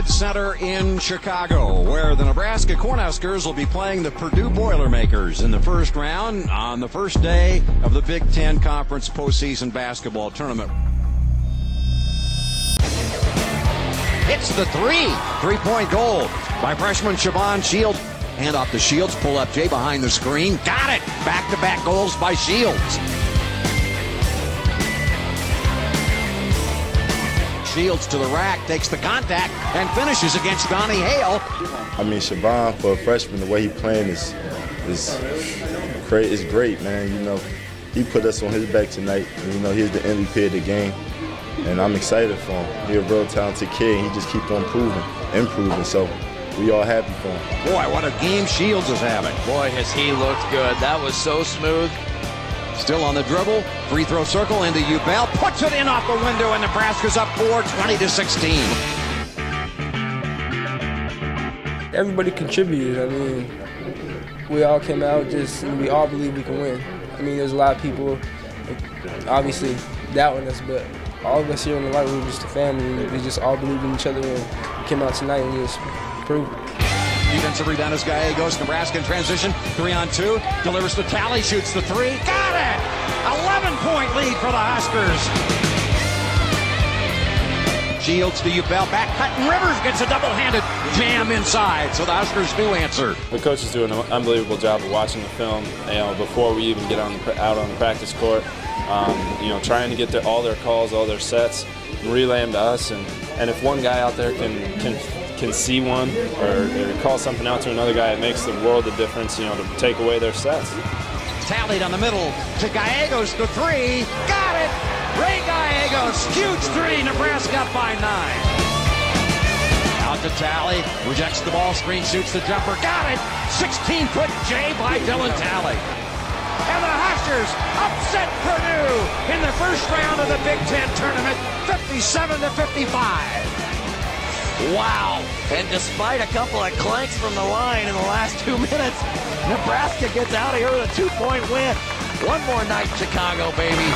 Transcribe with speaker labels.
Speaker 1: Javits Center in Chicago, where the Nebraska Cornhuskers will be playing the Purdue Boilermakers in the first round on the first day of the Big Ten Conference postseason basketball tournament. Hits the three-point goal by freshman Siobhan Shields. Hand off to Shields, pull up Jay behind the screen. Got it! Back-to-back goals by Shields. Shields to the rack, takes the contact, and finishes against Donnie Hale.
Speaker 2: I mean, Siobhan, for a freshman, the way he playing is great, man. You know, he put us on his back tonight. And, you know, he's the MVP of the game, and I'm excited for him. He's a real talented kid, and he just keeps on improving. So we all happy for him.
Speaker 1: Boy, what a game Shields is having.
Speaker 3: Boy, has he looked good. That was so smooth.
Speaker 1: Still on the dribble, free throw circle into Ubell, puts it in off the window, and Nebraska's up 20-16.
Speaker 4: Everybody contributed. I mean, we all came out we all believe we can win. I mean, there's a lot of people, obviously, doubting us, but all of us here in the light, we're just a family. We just all believe in each other and came out tonight and just proved it.
Speaker 1: Defensive rebound as Gallegos. Nebraska in transition. 3-on-2. Delivers to Talley. Shoots the three. Got it! 11-point lead for the Huskers. Shields to Ubell. Back cut. And Rivers gets a double-handed jam inside. So the Huskers do answer.
Speaker 5: The coach is doing an unbelievable job of watching the film, before we even get out on the practice court. Trying to get all their calls, all their sets, and relay them to us. And if one guy out there can see one or call something out to another guy, it makes the world of difference, to take away their sets.
Speaker 1: Tallied on the middle to Gallegos, the three. Got it! Ray Gallegos, huge three. Nebraska up by 9. Out to Talley, rejects the ball screen, shoots the jumper. Got it! 16-foot J by Dylan Talley. And the Huskers upset Purdue in the first round of the Big Ten tournament, 57-55.
Speaker 3: Wow. And despite a couple of clanks from the line in the last 2 minutes, Nebraska gets out of here with a 2-point win. One more night, Chicago, baby.